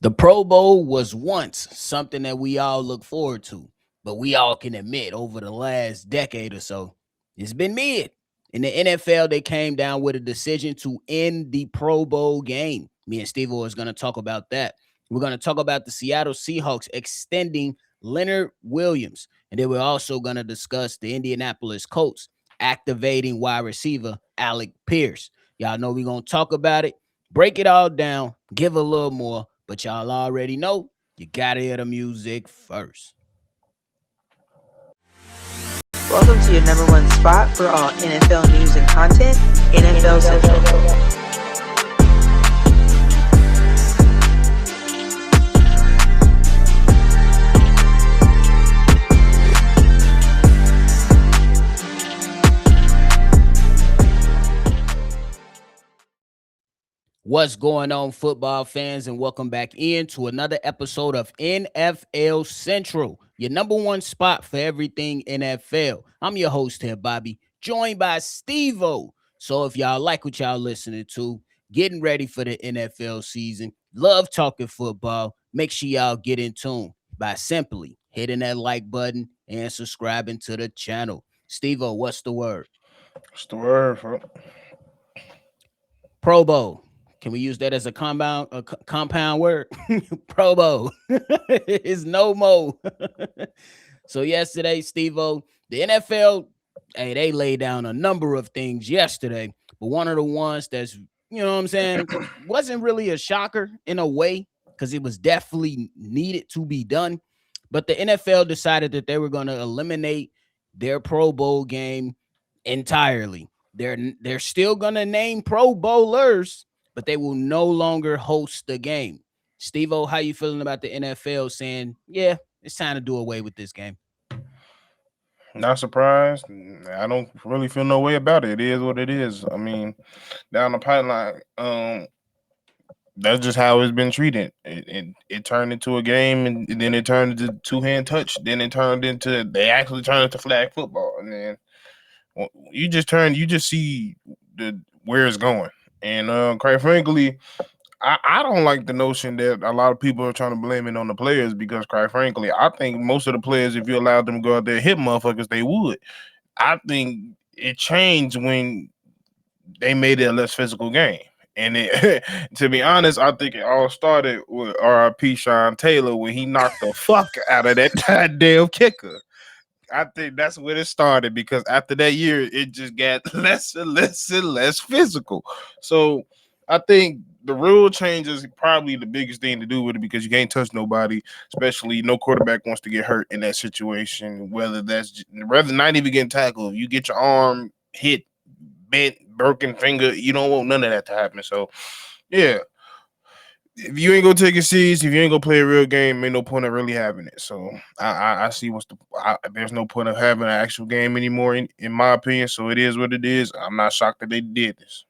The Pro Bowl was once something that we all look forward to, but we all can admit over the last decade or so, it's been mid. In the NFL, they came down with a decision to end the Pro Bowl game. Me and Steve is going to talk about that. We're going to talk about the Seattle Seahawks extending Leonard Williams. And then we're also going to discuss the Indianapolis Colts activating wide receiver Alec Pierce. Y'all know we're going to talk about it, break it all down, give a little more, but y'all already know you gotta hear the music first. Welcome to your number one spot for all NFL news and content, NFL Central. What's going on, football fans, and welcome back into another episode of NFL Central, your number one spot for everything NFL. I'm your host here, Bobby, joined by Steve-O. So if y'all like what y'all listening to, getting ready for the NFL season, love talking football, make sure y'all get in tune by simply hitting that like button and subscribing to the channel. Steve-O, what's the word? What's the word for? Pro Bowl. Can we use that as a compound word? Pro Bowl is no more. So yesterday, Steve-O, the NFL, hey, they laid down a number of things yesterday, but one of the ones that's, you know what I'm saying, wasn't really a shocker in a way because it was definitely needed to be done. But the NFL decided that they were going to eliminate their Pro Bowl game entirely. They're still going to name Pro Bowlers, but they will no longer host the game. Steve-O, how you feeling about the NFL saying, yeah, it's time to do away with this game? Not surprised. I don't really feel no way about it. It is what it is. I mean, down the pipeline, that's just how it's been treated. It turned into a game, and then it turned into two-hand touch. Then they actually turned into flag football, and then you just see where it's going. And quite frankly, I don't like the notion that a lot of people are trying to blame it on the players because, quite frankly, I think most of the players, if you allowed them to go out there and hit motherfuckers, they would. I think it changed when they made it a less physical game. And to be honest, I think it all started with R.I.P. Sean Taylor when he knocked the fuck out of that goddamn kicker. I think that's where it started because after that year, it just got less and less and less physical. So I think the rule change is probably the biggest thing to do with it because you can't touch nobody, especially no quarterback wants to get hurt in that situation. Rather not even getting tackled, you get your arm hit, bent, broken finger, you don't want none of that to happen. So yeah, if you ain't gonna take it serious, if you ain't gonna play a real game, ain't no point of really having it. So I see there's no point of having an actual game anymore, in my opinion. So it is what it is. I'm not shocked that they did this.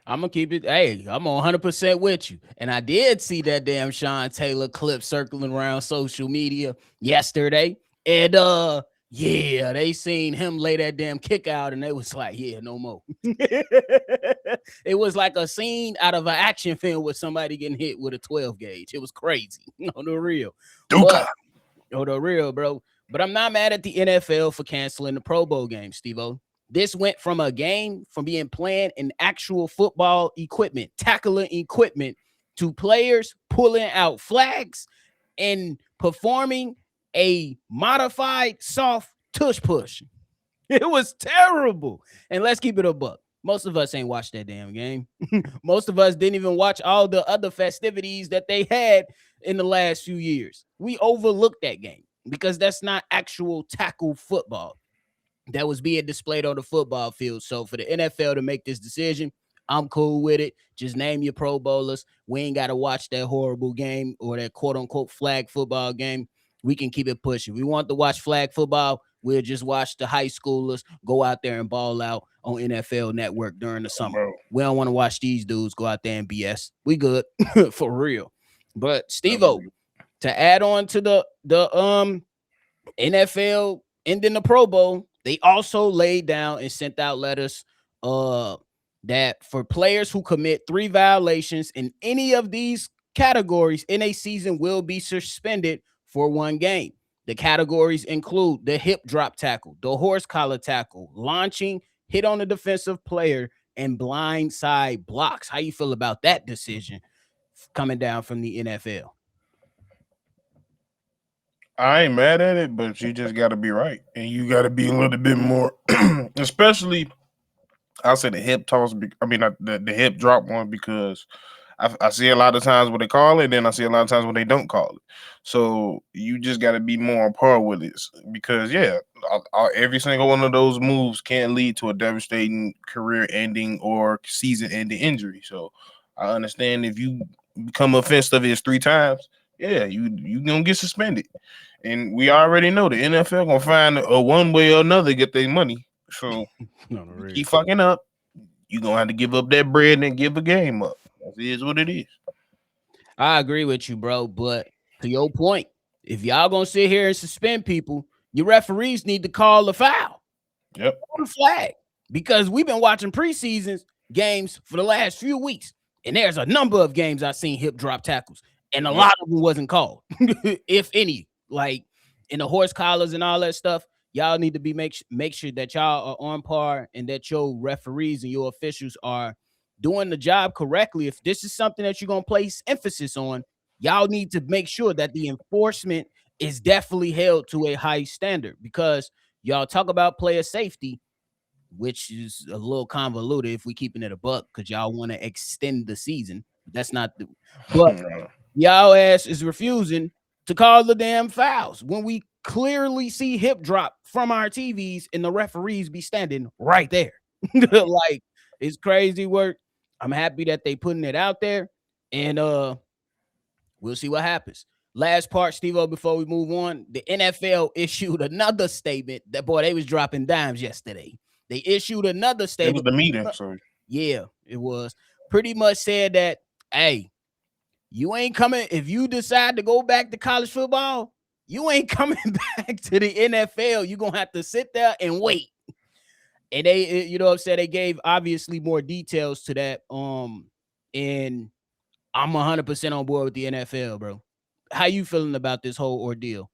I'm gonna keep it. Hey, I'm 100% with you. And I did see that damn Sean Taylor clip circling around social media yesterday. And yeah, they seen him lay that damn kick out, and they was like, yeah, no more. It was like a scene out of an action film with somebody getting hit with a 12 gauge. It was crazy. On the real. Duka. On the real, bro. But I'm not mad at the NFL for canceling the Pro Bowl game, Steve-O. This went from a game from being playing in actual football equipment, tackling equipment, to players pulling out flags and performing a modified soft tush push. It was terrible. And let's keep it a buck. Most of us ain't watched that damn game. Most of us didn't even watch all the other festivities that they had in the last few years. We overlooked that game because that's not actual tackle football that was being displayed on the football field. So for the NFL to make this decision, I'm cool with it. Just name your Pro Bowlers. We ain't got to watch that horrible game or that quote unquote flag football game. We can keep it pushing. We want to watch flag football. We'll just watch the high schoolers go out there and ball out on NFL Network during the summer. Bro. We don't want to watch these dudes go out there and BS. We good for real. But Steve-O, to add on to the NFL ending the Pro Bowl, they also laid down and sent out letters that for players who commit 3 violations in any of these categories in a season will be suspended for one game. The categories include the hip drop tackle, the horse collar tackle, launching, hit on the defensive player, and blind side blocks. How you feel about that decision coming down from the NFL? I ain't mad at it, but you just got to be right, and you got to be a little bit more, especially. I'll say the hip toss. I mean, the hip drop one because I see a lot of times when they call it, then I see a lot of times when they don't call it. So you just got to be more on par with it because every single one of those moves can lead to a devastating career-ending or season-ending injury. So I understand if you become offensive is 3 times, you gonna get suspended, and we already know the NFL gonna find a one way or another to get their money. So keep fucking up, you gonna have to give up that bread and give a game up. That is what it is. I agree with you, bro. But to your point, if y'all gonna sit here and suspend people, your referees need to call a foul. Yep. On the flag. Because we've been watching preseason games for the last few weeks, and there's a number of games I've seen hip drop tackles, and a lot of them wasn't called, if any. Like in the horse collars and all that stuff, y'all need to be make sure that y'all are on par and that your referees and your officials are doing the job correctly. If this is something that you're gonna place emphasis on, y'all need to make sure that the enforcement is definitely held to a high standard, because y'all talk about player safety, which is a little convoluted if we keeping it a buck, because y'all want to extend the season. That's not the but y'all ass is refusing to call the damn fouls when we clearly see hip drop from our TVs and the referees be standing right there. Like, it's crazy work. I'm happy that they putting it out there, and we'll see what happens. Last part, Steve-O, before we move on, the NFL issued another statement that, boy, they was dropping dimes yesterday. They issued another statement. It was the meeting, so yeah, it was. Pretty much said that, hey, you ain't coming. If you decide to go back to college football, you ain't coming back to the NFL. You're gonna have to sit there and wait. And they, you know what I'm saying, they gave obviously more details to that. And I'm 100% on board with the NFL, bro. How you feeling about this whole ordeal?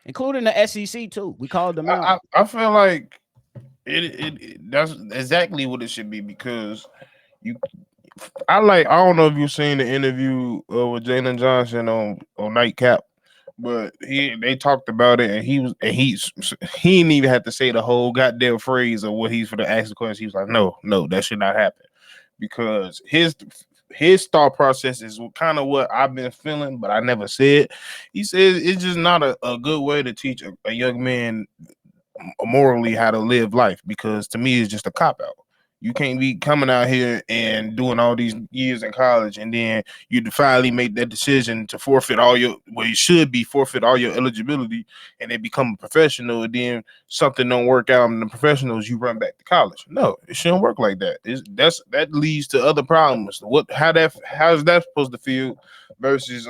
Including the SEC too. We called them out. I feel like that's exactly what it should be, because I don't know if you've seen the interview with Jalen Johnson on Nightcap, but they talked about it, and he didn't even have to say the whole goddamn phrase of what he's for the ask the question. He was like, no, that should not happen, because his thought process is kind of what I've been feeling, but I never said. He says it's just not a good way to teach a young man morally how to live life, because to me it's just a cop out. You can't be coming out here and doing all these years in college, and then you finally make that decision to forfeit all your, well, you should be forfeit all your eligibility, and then become a professional, and then something don't work out in the professionals, you run back to college. No, it shouldn't work like that. That leads to other problems. How is that supposed to feel versus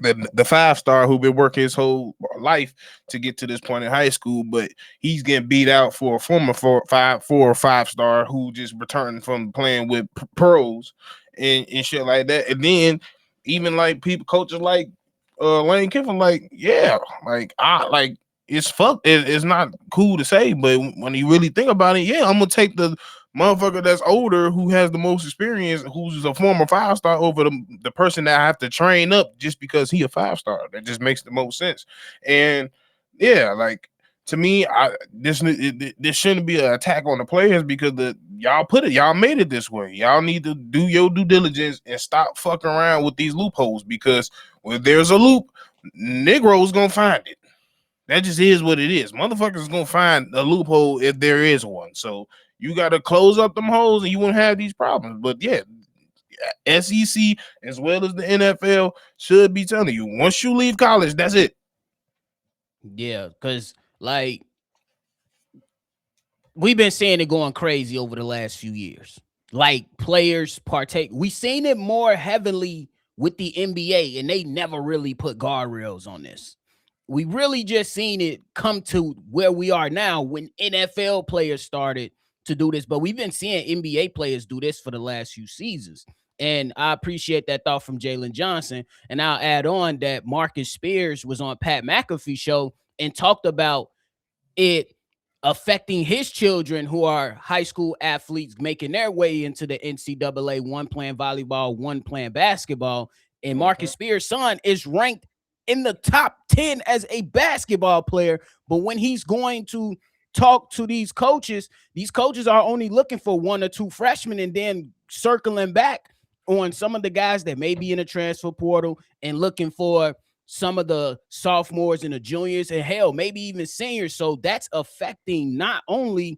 the 5-star who been working his whole life to get to this point in high school, but he's getting beat out for a former 4 or 5-star who just returned from playing with pros and shit like that. And then even like coaches like Lane Kiffin, it's not cool to say, but when you really think about it, I'm gonna take the motherfucker that's older, who has the most experience, who's a former 5-star, over the person that I have to train up just because he a 5-star. That just makes the most sense. And to me, this shouldn't be an attack on the players, because y'all made it this way. Y'all need to do your due diligence and stop fucking around with these loopholes, because when there's a loop, Negro's gonna find it. That just is what it is. Motherfuckers gonna find a loophole if there is one. So you got to close up them holes, and you won't have these problems. But SEC as well as the NFL should be telling you, once you leave college, that's it. Yeah, because we've been seeing it going crazy over the last few years. Like, players partake. We've seen it more heavily with the NBA, and they never really put guardrails on this. We really just seen it come to where we are now when NFL players started to do this, but we've been seeing NBA players do this for the last few seasons. And I appreciate that thought from Jalen Johnson. And I'll add on that Marcus Spears was on Pat McAfee's show and talked about it affecting his children who are high school athletes making their way into the NCAA, one playing volleyball, one playing basketball. And Marcus Spears' son is ranked in the top 10 as a basketball player. But when he's going to talk to these coaches are only looking for one or two freshmen and then circling back on some of the guys that may be in the transfer portal and looking for some of the sophomores and the juniors and hell, maybe even seniors. So that's affecting not only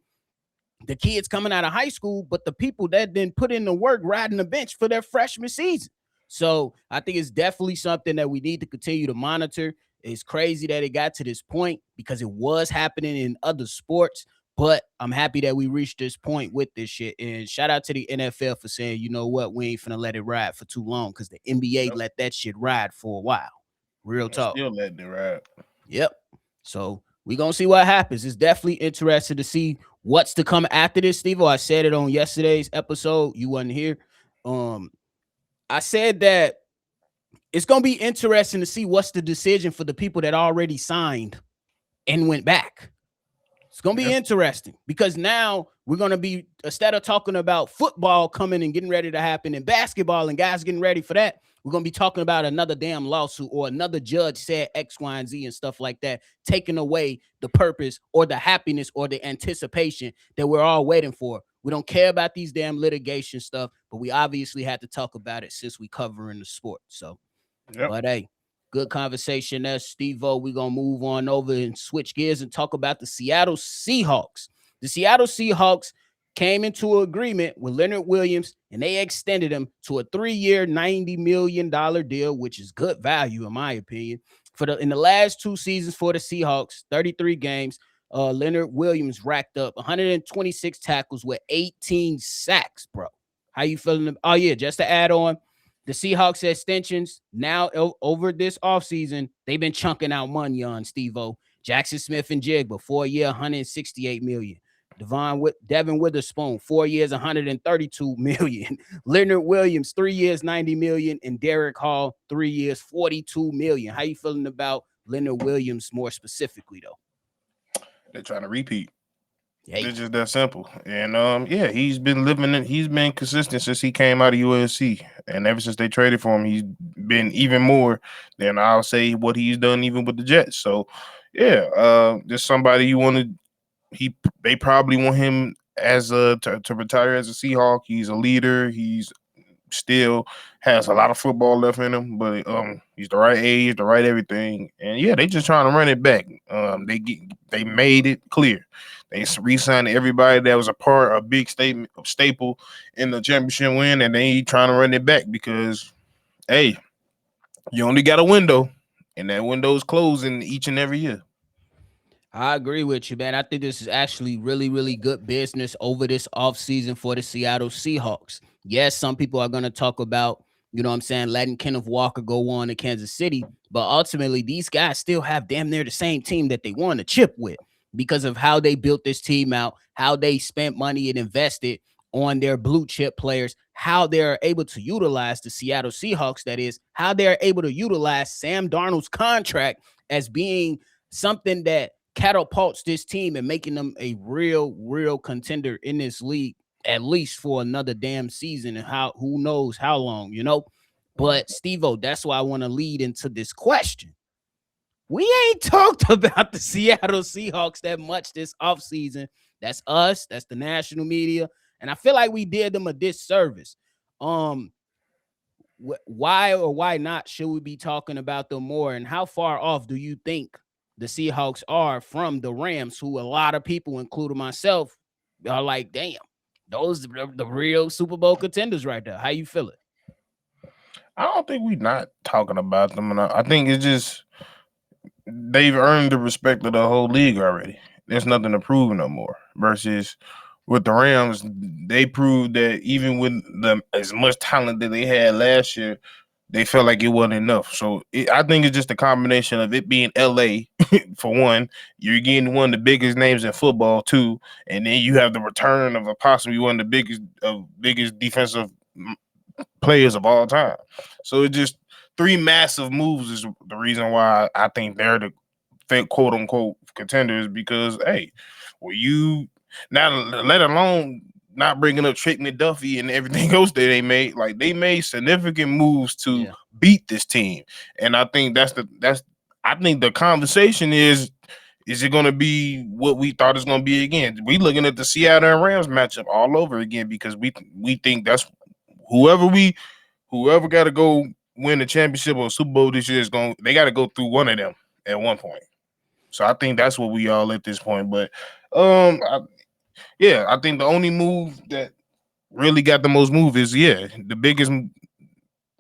the kids coming out of high school, but the people that then put in the work riding the bench for their freshman season. So I think it's definitely something that we need to continue to monitor. It's crazy that it got to this point because it was happening in other sports, but I'm happy that we reached this point with this shit. And shout out to the NFL for saying, you know what, we ain't finna let it ride for too long because the NBA let that shit ride for a while. Real talk. Still letting it ride. Yep. So we're going to see what happens. It's definitely interesting to see what's to come after this, Steve. I said it on yesterday's episode. You wasn't here. I said that it's going to be interesting to see what's the decision for the people that already signed and went back. It's going to be interesting because now we're going to be, instead of talking about football coming and getting ready to happen and basketball and guys getting ready for that, we're going to be talking about another damn lawsuit or another judge said X, Y, and Z and stuff like that, taking away the purpose or the happiness or the anticipation that we're all waiting for. We don't care about these damn litigation stuff, but we obviously had to talk about it since we covering the sport. So, but hey, good conversation there, Steve-O. We're going to move on over and switch gears and talk about the Seattle Seahawks. The Seattle Seahawks came into an agreement with Leonard Williams, and they extended him to a 3-year, $90 million deal, which is good value, in my opinion. In the last 2 seasons for the Seahawks, 33 games, Leonard Williams racked up 126 tackles with 18 sacks, bro. How you feeling? Oh, yeah, just to add on, the Seahawks extensions now over this offseason, they've been chunking out money on Steve-O. Jackson Smith and Jigba, 4-year, $168 million. Devin Witherspoon, 4 years, $132 million. Leonard Williams, 3 years, $90 million. And Derek Hall, 3 years, $42 million. How you feeling about Leonard Williams more specifically, though? They're trying to repeat. It's just that simple. And he's been consistent since he came out of USC. And ever since they traded for him, he's been even more than I'll say what he's done even with the Jets. So just somebody you want to. They probably want him as to retire as a Seahawk. He's a leader. He's still has a lot of football left in him, but he's the right age, the right everything. And they just trying to run it back. They made it clear. They re-signed everybody that was a big staple in the championship win, and they trying to run it back because, hey, you only got a window, and that window is closing each and every year. I agree with you, man. I think this is actually really, really good business over this offseason for the Seattle Seahawks. Yes, some people are going to talk about, letting Kenneth Walker go on to Kansas City. But ultimately, these guys still have damn near the same team that they won a chip with because of how they built this team out, how they spent money and invested on their blue chip players, how they're able to utilize the Seattle Seahawks, that is, how they're able to utilize Sam Darnold's contract as being something that catapults this team and making them a real contender in this league, at least for another damn season and who knows how long, But Steve-O, that's why I want to lead into this question. We ain't talked about the Seattle Seahawks that much this offseason. That's us, that's the national media, and I feel like we did them a disservice. Why or why not should we be talking about them more, and how far off do you think the Seahawks are from the Rams, who a lot of people, including myself, are like, damn, those are the real Super Bowl contenders right there. How you feel it? I don't think we're not talking about them. And I think it's just they've earned the respect of the whole league already. There's nothing to prove no more. Versus with the Rams, they proved that even with as much talent that they had last year, they felt like it wasn't enough. So I think it's just a combination of it being L.A. for one. You're getting one of the biggest names in football, too. And then you have the return of possibly one of the biggest defensive players of all time. So it just 3 massive moves is the reason why I think they're the fake quote unquote contenders, because hey, well, you now let alone not bringing up Trick McDuffie and everything else that they made, like they made significant moves to beat this team. And I think I think the conversation is it going to be what we thought it's going to be again? We looking at the Seattle and Rams matchup all over again, because we think that's whoever got to go win the championship or Super Bowl this year they got to go through one of them at one point. So I think that's what we all at this point. But I think the only move that really got the most move is the biggest,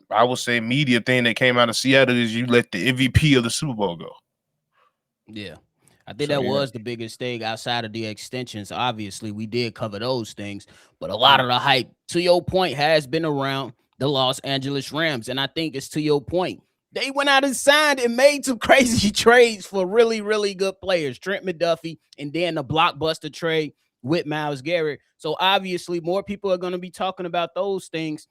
I would say, media thing that came out of Seattle is you let the MVP of the Super Bowl go. Yeah. I think that was the biggest thing outside of the extensions. Obviously, we did cover those things, but a lot of the hype, to your point, has been around the Los Angeles Rams. And I think it's to your point. They went out and signed and made some crazy trades for really, really good players. Trent McDuffie, and then the blockbuster trade with Myles Garrett. So obviously, more people are going to be talking about those things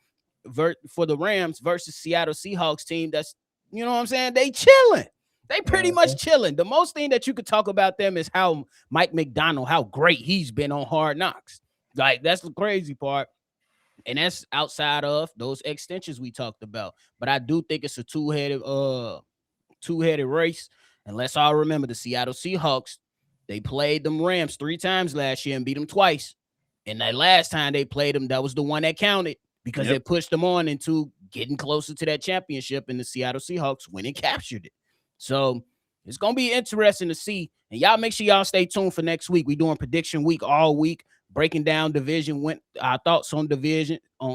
for the Rams versus Seattle Seahawks team. That's, you know what I'm saying? They chilling. They pretty much chilling. The most thing that you could talk about them is how Mike McDonald, how great he's been on Hard Knocks. Like, that's the crazy part. And that's outside of those extensions we talked about. But I do think it's a two-headed race. And let's all remember the Seattle Seahawks, they played them Rams 3 times last year and beat them twice. And that last time they played them, that was the one that counted, because they pushed them on into getting closer to that championship, and the Seattle Seahawks went and captured it. So it's going to be interesting to see. And y'all make sure y'all stay tuned for next week. We're doing prediction week all week, breaking down our thoughts on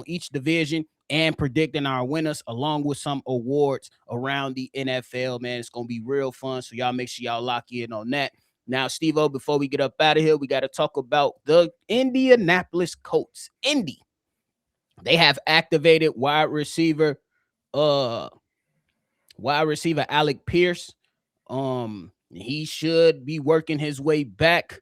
each division, and predicting our winners, along with some awards around the NFL, man. It's going to be real fun. So y'all make sure y'all lock in on that. Now, Steve-O, before we get up out of here, we got to talk about the Indianapolis Colts. Indy. They have activated wide receiver Alec Pierce. He should be working his way back.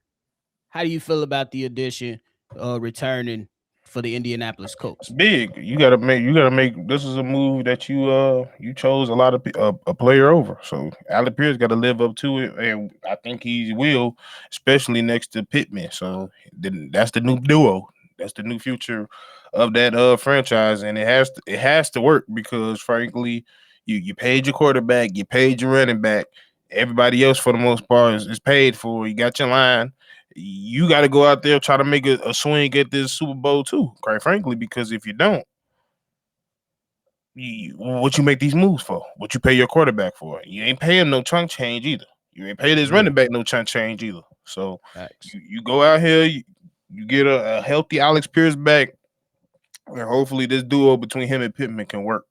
How do you feel about the addition returning for the Indianapolis Colts? Big. You gotta make this is a move that you chose a lot of a player over. So Alec Pierce got to live up to it, and I think he will, especially next to Pittman. So that's the new duo. That's the new future of that franchise, and it has to work, because frankly, you paid your quarterback, you paid your running back. Everybody else, for the most part, is paid for. You got your line. You got to go out there, try to make a swing at this Super Bowl too, quite frankly, because if you don't, what you make these moves for? What you pay your quarterback for? You ain't paying no chunk change either. You ain't paying his running back no chunk change either. So you go out here, you get a healthy Alec Pierce back, and hopefully this duo between him and Pittman can work.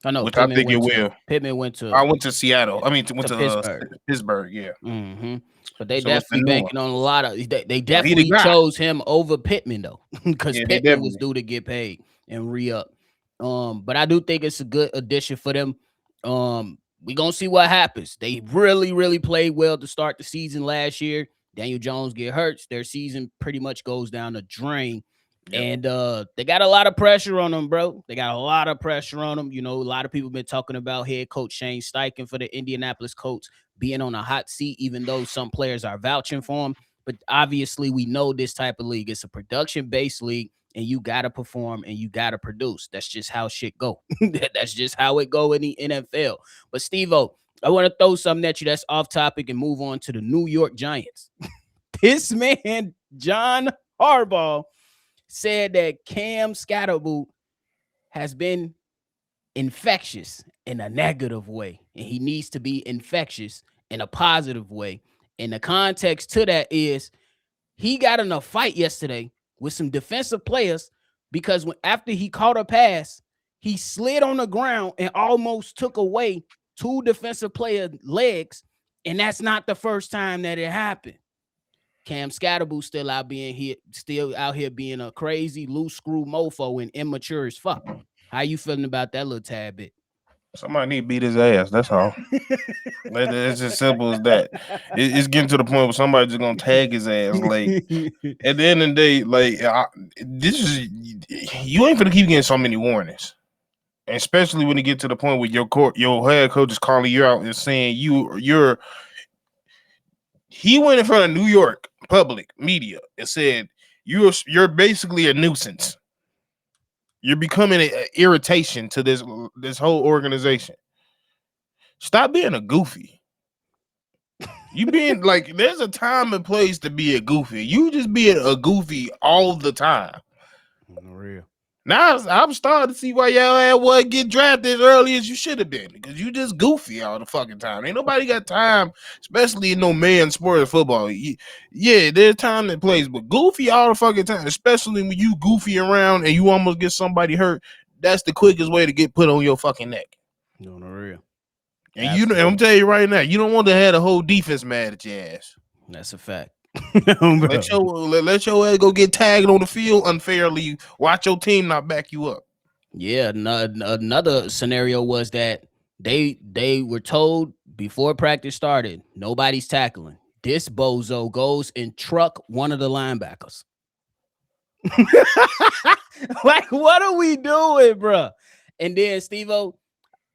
I know, which Pittman I think it will. Pittman went to. I went to Seattle. I mean, went to Pittsburgh. Yeah. Mm-hmm. But they definitely banking on a lot of. They definitely chose him over Pittman though, because Pittman was due to get paid and re-up. But I do think it's a good addition for them. We're gonna see what happens. They really, really played well to start the season last year. Daniel Jones get hurt, their season pretty much goes down the drain. Yep. And they got a lot of pressure on them, bro. They got a lot of pressure on them. You know, a lot of people been talking about head coach Shane Steichen for the Indianapolis Colts being on a hot seat, even though some players are vouching for him. But obviously, we know this type of league. It's a production-based league, and you got to perform and you got to produce. That's just how shit go. That's just how it go in the NFL. But, Steve-O, I want to throw something at you that's off topic and move on to the New York Giants. This man, John Harbaugh, said that Cam Scatterboot has been infectious in a negative way, and he needs to be infectious in a positive way. And the context to that is he got in a fight yesterday with some defensive players because after he caught a pass, he slid on the ground and almost took away 2 defensive player legs, and that's not the first time that it happened. Cam Scatterboot still out here being a crazy loose screw mofo and immature as fuck. How you feeling about that little tad bit? Somebody need to beat his ass. That's all. It's as simple as that. It's getting to the point where somebody's just gonna tag his ass. Like at the end of the day, like you ain't gonna keep getting so many warnings. especially when you get to the point where your head coach is calling you out and saying he went in front of New York public media and said you're basically a nuisance. You're becoming an irritation to this whole organization. Stop being a goofy. You being like, there's a time and place to be a goofy. You just being a goofy all the time. Real. Now I'm starting to see why y'all wasn't get drafted as early as you should have been, because you just goofy all the fucking time. Ain't nobody got time, especially in no man sport of football. Yeah, there's time and place, but goofy all the fucking time, especially when you goofy around and you almost get somebody hurt. That's the quickest way to get put on your fucking neck. No, real. And I'm telling you right now, you don't want to have the whole defense mad at your ass. That's a fact. let your ass go get tagged on the field unfairly. Watch your team not back you up. Yeah, another scenario was that they were told before practice started, nobody's tackling. This bozo goes and truck one of the linebackers. Like, what are we doing, bro? And then Steve-O,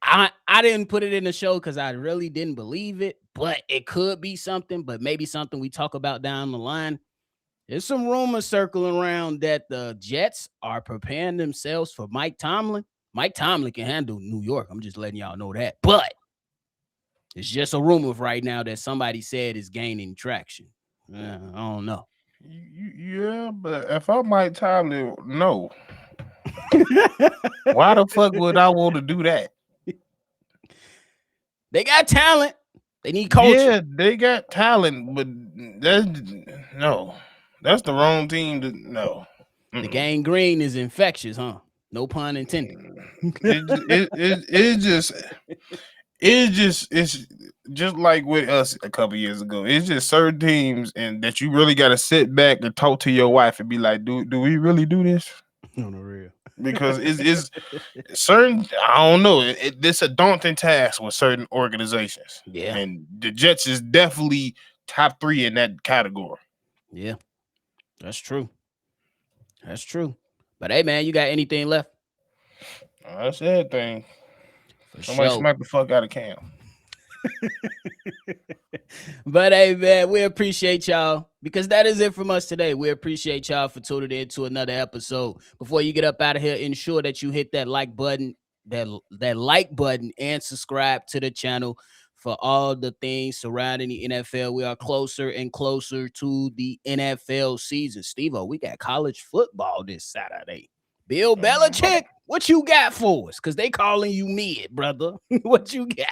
I didn't put it in the show because I really didn't believe it, but it could be something, but maybe something we talk about down the line. There's some rumors circling around that the Jets are preparing themselves for Mike Tomlin. Mike Tomlin can handle New York. I'm just letting y'all know that. But it's just a rumor right now that somebody said is gaining traction. I don't know. Yeah, but if I'm Mike Tomlin, no. Why the fuck would I want to do that? They got talent. They need culture. Yeah, they got talent, but that's the wrong team. No, the gang green is infectious, huh? No pun intended. It's just like with us a couple years ago. It's just certain teams, and that you really got to sit back and talk to your wife and be like, do we really do this? No, real. Because it's certain, I don't know. It's a daunting task with certain organizations. Yeah. And the Jets is definitely top 3 in that category. Yeah. That's true. That's true. But hey, man, you got anything left? That's everything. For Somebody sure. smack the fuck out of Cam. But hey, man, we appreciate y'all, because that is it from us today. We appreciate y'all for tuning in to another episode. Before you get up out of here, ensure that you hit that like button, that like button, and subscribe to the channel for all the things surrounding the NFL. We are closer and closer to the NFL season. Steve-O, we got college football this Saturday. Bill Belichick, what you got for us? Because they calling you mid, brother. What you got?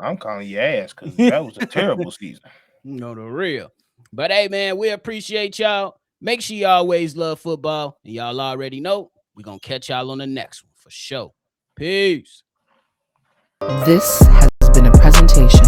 I'm calling your ass because that was a terrible season. No, the real. But hey, man, we appreciate y'all. Make sure you always love football. And y'all already know we're going to catch y'all on the next one for sure. Peace. This has been a presentation